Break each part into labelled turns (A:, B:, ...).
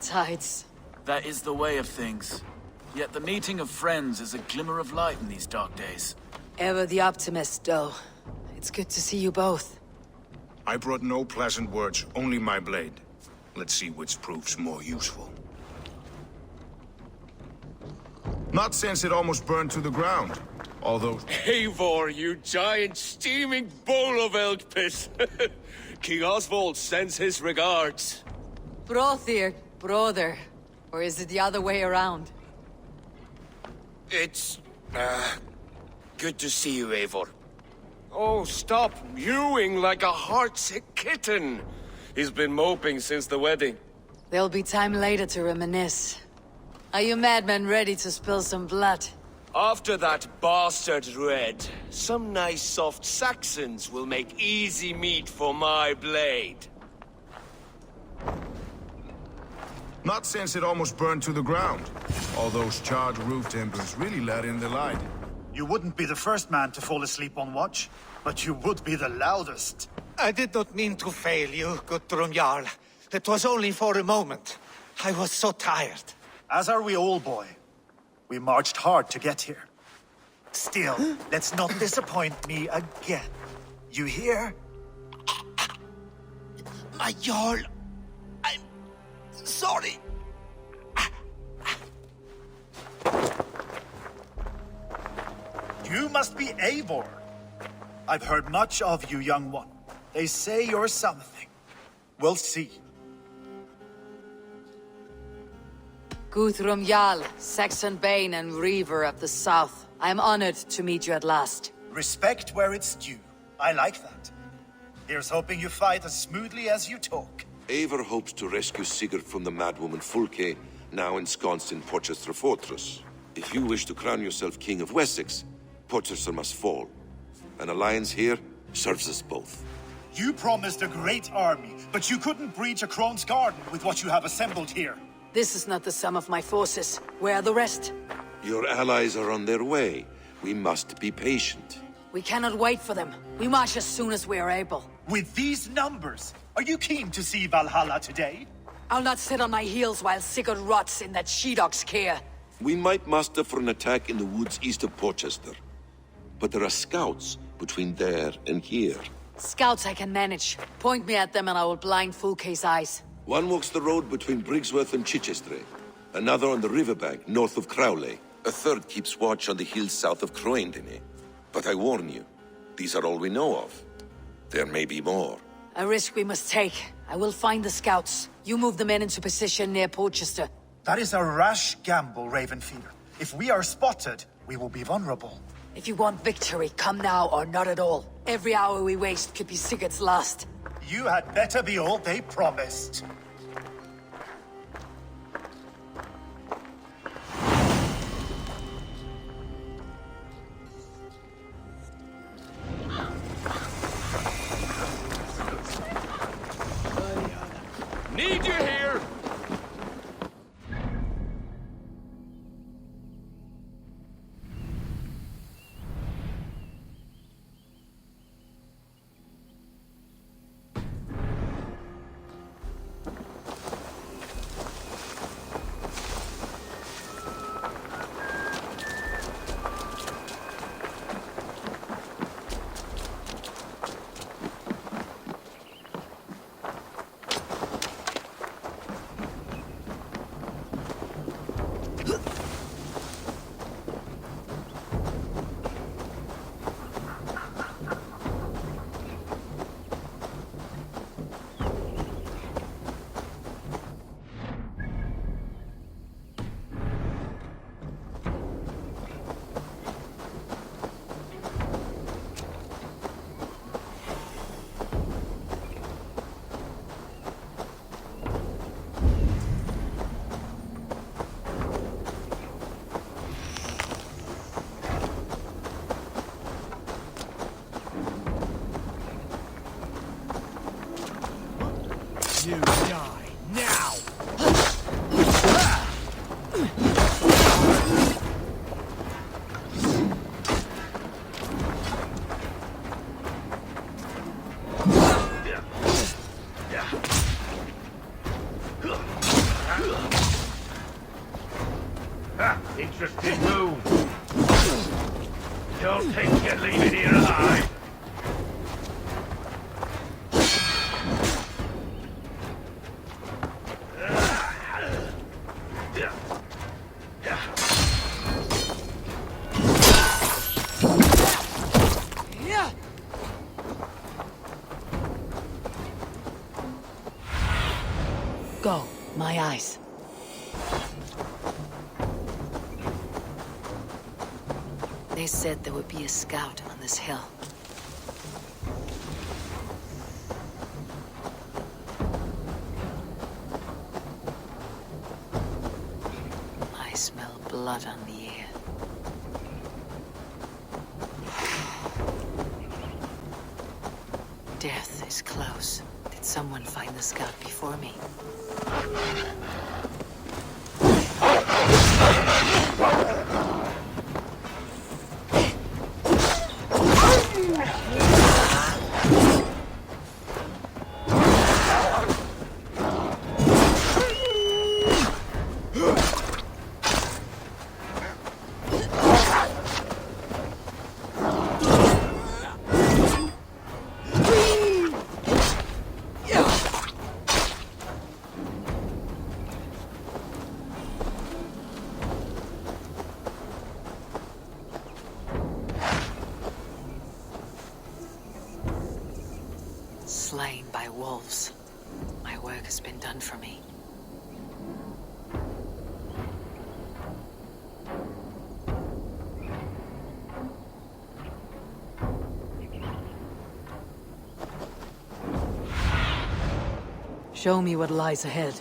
A: Tides.
B: That is the way of things. Yet the meeting of friends is a glimmer of light in these dark days.
A: Ever the optimist, though. It's good to see you both.
C: I brought no pleasant words, only my blade. Let's see which proves more useful. Not since it almost burned to the ground. Although...
D: Eivor, you giant steaming bowl of elk piss! King Oswald sends his regards.
A: Brothir, brother. Or is it the other way around?
D: It's... good to see you, Eivor. Oh, stop mewing like a heartsick kitten. He's been moping since the wedding.
A: There'll be time later to reminisce. Are you madmen ready to spill some blood?
D: After that bastard Red, some nice soft Saxons will make easy meat for my blade.
C: Not since it almost burned to the ground. All those charred roof timbers really let in the light.
E: You wouldn't be the first man to fall asleep on watch, but you would be the loudest.
F: I did not mean to fail you, Guthrum Jarl. It was only for a moment. I was so tired.
E: As are we all, boy. We marched hard to get here. Still, let's not disappoint me again. You hear?
F: My Jarl, I'm sorry.
E: You must be Eivor. I've heard much of you, young one. They say you're something. We'll see.
A: Guthrum Jarl, Saxon Bane and Reaver of the South. I am honored to meet you at last.
E: Respect where it's due. I like that. Here's hoping you fight as smoothly as you talk.
G: Eivor hopes to rescue Sigurd from the madwoman Fulke, now ensconced in Porchester Fortress. If you wish to crown yourself King of Wessex, Porchester must fall. An alliance here serves us both.
E: You promised a great army, but you couldn't breach a Crone's garden with what you have assembled here.
A: This is not the sum of my forces. Where are the rest?
G: Your allies are on their way. We must be patient.
A: We cannot wait for them. We march as soon as we are able.
E: With these numbers, are you keen to see Valhalla today?
A: I'll not sit on my heels while Sigurd rots in that she-dog's care.
G: We might muster for an attack in the woods east of Porchester. But there are scouts between there and here.
A: Scouts I can manage. Point me at them and I will blind Fulke's eyes.
G: One walks the road between Briggsworth and Chichester. Another on the riverbank north of Crowley. A third keeps watch on the hills south of Croendene. But I warn you, these are all we know of. There may be more.
A: A risk we must take. I will find the scouts. You move the men into position near Porchester.
E: That is a rash gamble, Ravenfeeder. If we are spotted, we will be vulnerable.
A: If you want victory, come now or not at all. Every hour we waste could be Sigurd's last.
E: You had better be all they promised.
D: Need you here!
H: Interesting move. Don't think you're leaving here alive.
A: Go, my eyes. They said there would be a scout on this hill. I smell blood on the air. Death is close. Did someone find the scout before me? Slain by wolves. My work has been done for me. Show me what lies ahead.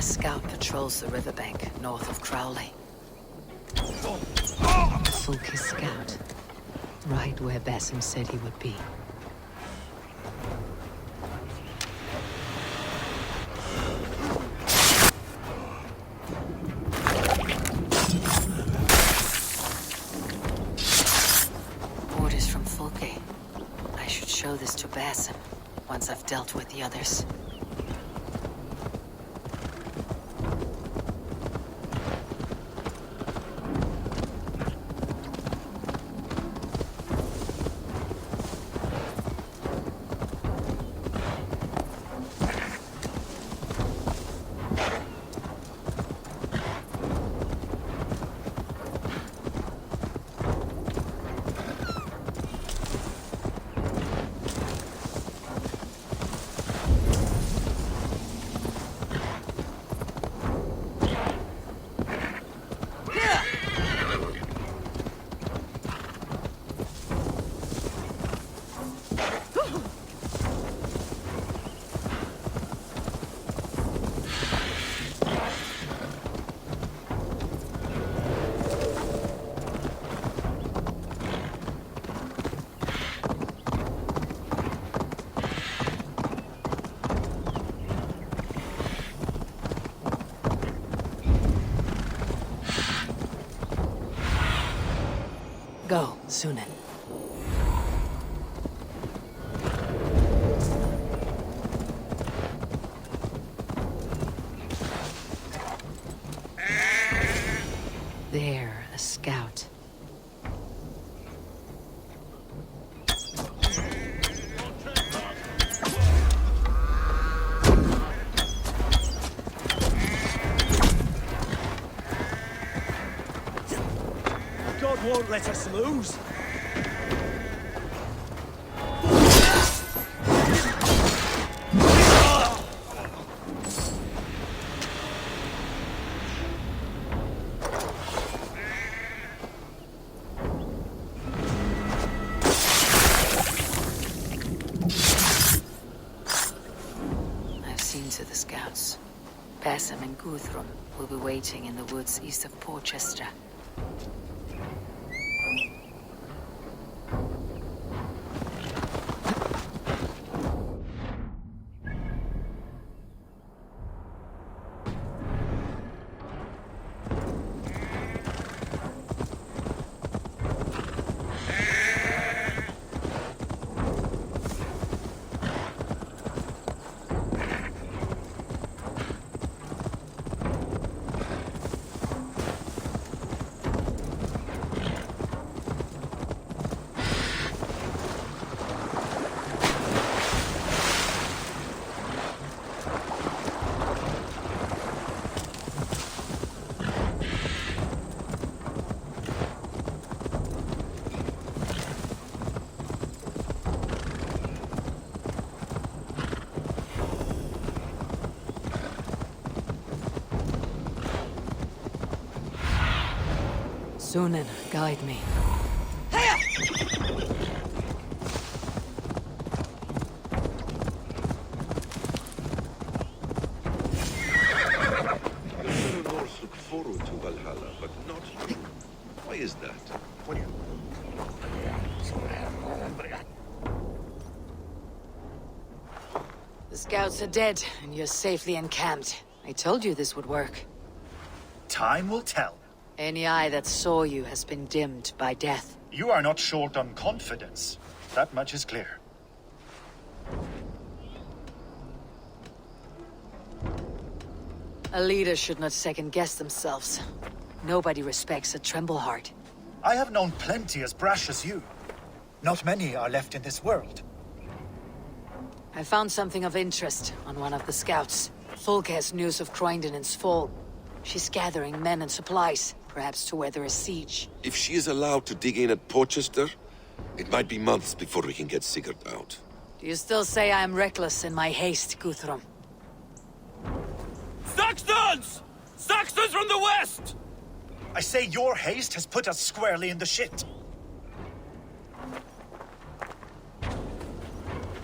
A: Scout patrols the riverbank north of Crowley. Fulke's scout. Right where Basim said he would be. Orders from Fulke. I should show this to Basim once I've dealt with the others. Go, Sunan. There, a scout.
F: won't let us lose.
A: I've seen to the scouts. Bassam and Guthrum will be waiting in the woods east of Porchester. Sunan, guide me.
G: The North look forward to Valhalla, but not you. Why is that?
A: The scouts are dead, and you're safely encamped. I told you this would work.
E: Time will tell.
A: Any eye that saw you has been dimmed by death.
E: You are not short on confidence. That much is clear.
A: A leader should not second-guess themselves. Nobody respects a tremble heart.
E: I have known plenty as brash as you. Not many are left in this world.
A: I found something of interest on one of the scouts. Fulke has news of Croydon's fall. She's gathering men and supplies, perhaps to weather a siege.
G: If she is allowed to dig in at Porchester, it might be months before we can get Sigurd out.
A: Do you still say I am reckless in my haste, Guthrum?
D: Saxons! Saxons from the west!
E: I say your haste has put us squarely in the shit.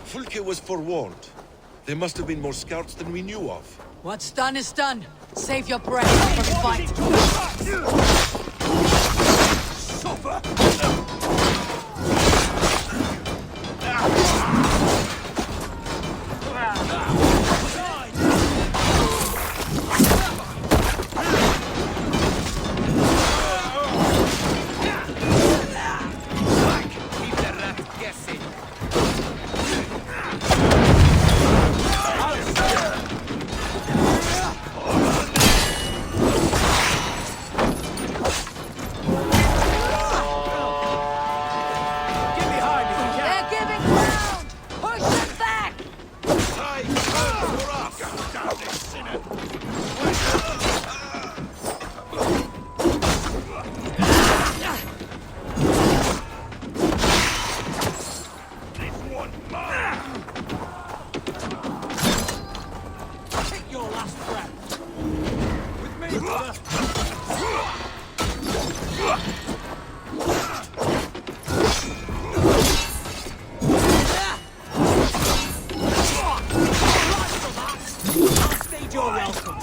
G: Fulke was forewarned. There must have been more scouts than we knew of.
A: What's done is done. Save your breath for the fight.
D: Keep the rats guessing.
A: They're giving ground! Push them back!
F: Take your last breath. With me, brother. Stage your welcome.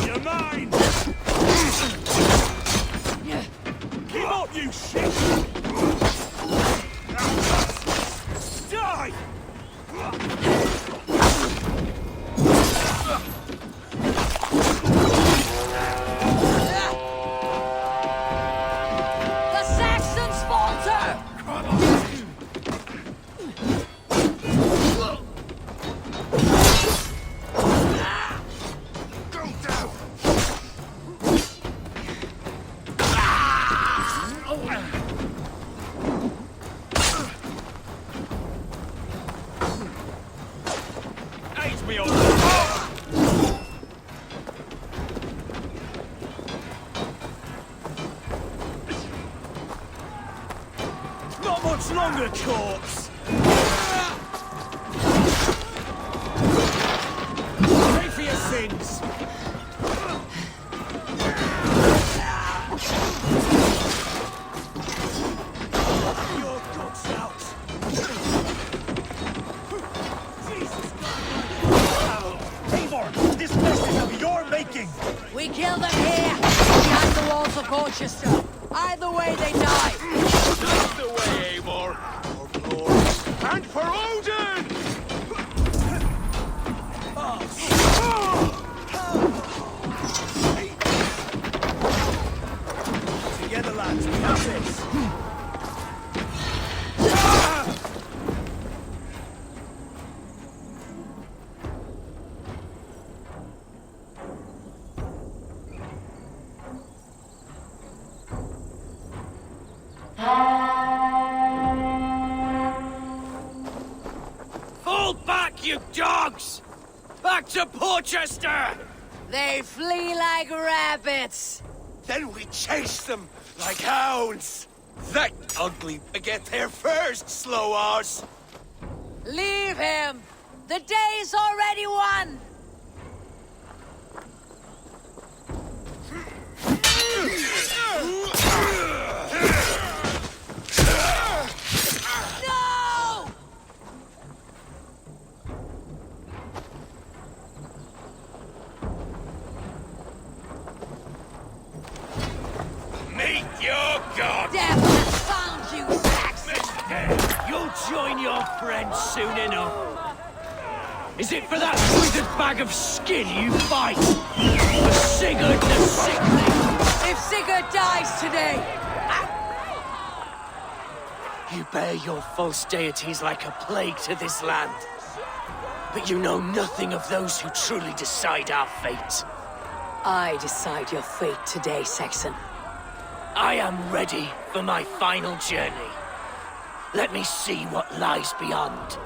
F: You're mine! Keep up, you shit! Die!
A: The Saxons falter!
F: much longer, corpse? Pay for your sins! Your guts out! Jesus God!
E: Eivor, this mess is of your making!
A: We kill them here, behind the walls of Colchester. Either way, they die.
D: That's the way, Eivor! For glory and for Odin!
F: Together, lads, we have this!
D: Fall back, you dogs! Back to Porchester!
A: They flee like rabbits.
D: Then we chase them like hounds! That ugly get there first, slow arse!
A: Leave him. The day's already won. No!
D: Meet your god!
A: Death has found you, Saxon.
H: You'll join your friends soon enough. Is it for that withered bag of skin you fight? For Sigurd the Sickly?
A: If Sigurd dies today,
H: You bear your false deities like a plague to this land. But you know nothing of those who truly decide our fate.
A: I decide your fate today, Saxon.
H: I am ready for my final journey. Let me see what lies beyond.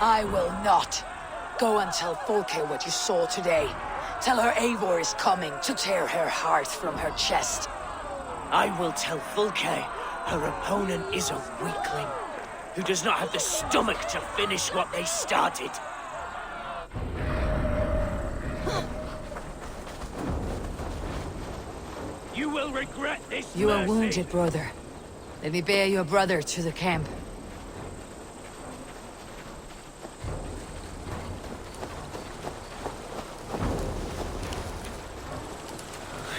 A: I will not. Go and tell Folke what you saw today. Tell her Eivor is coming to tear her heart from her chest.
H: I will tell Fulke her opponent is a weakling who does not have the stomach to finish what they started. You will regret this.
A: You are
H: mercy.
A: wounded, brother. Let me bear your brother to the camp.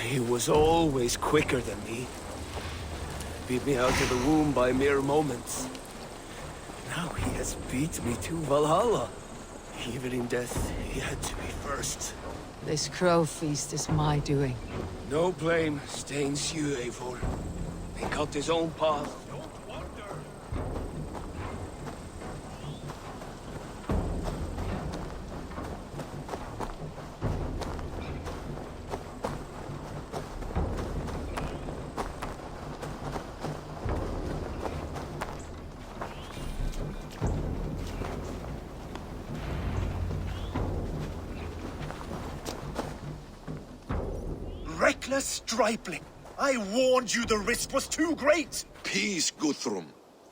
D: He was always quicker than me. Beat me out of the womb by mere moments. Now he has beat me to Valhalla. Even in death, he had to be first.
A: This crow feast is my doing.
D: No blame stains you, Eivor. He cut his own path. Don't wonder.
E: Reckless stripling! I warned you the risk was too great!
G: Peace, Guthrum.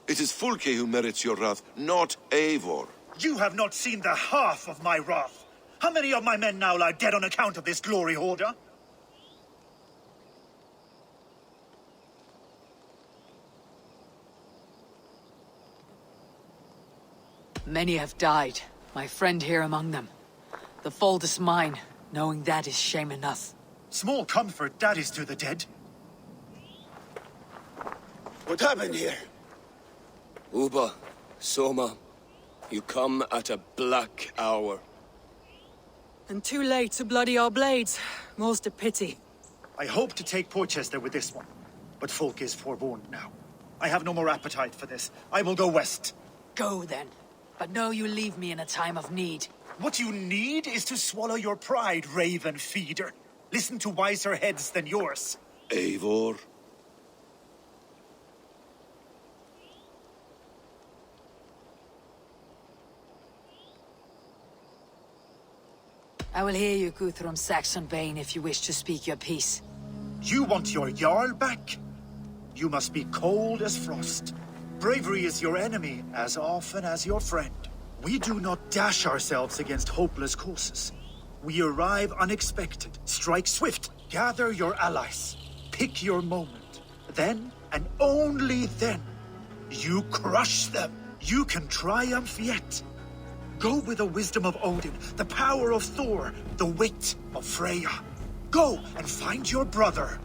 G: It is Fulke who merits your wrath, not Eivor.
E: You have not seen the half of my wrath. How many of my men now lie dead on account of this glory hoarder?
A: Many have died, my friend here among them. The fault is mine, knowing that is shame enough.
E: Small comfort that is to the dead.
D: What happened here? Uba, Soma, you come at a black hour.
I: And too late to bloody our blades. Most a pity.
E: I hope to take Porchester with this one, but Folk is forewarned now. I have no more appetite for this. I will go west.
A: Go then, but know you leave me in a time of need.
E: What you need is to swallow your pride, raven feeder. Listen to wiser heads than yours.
G: Eivor?
A: I will hear you, Guthrum Saxonbane, if you wish to speak your piece.
E: You want your Jarl back? You must be cold as frost. Bravery is your enemy as often as your friend. We do not dash ourselves against hopeless causes. We arrive unexpected, strike swift, gather your allies, pick your moment. Then, and only then, you crush them. You can triumph yet. Go with the wisdom of Odin, the power of Thor, the wit of Freya. Go and find your brother.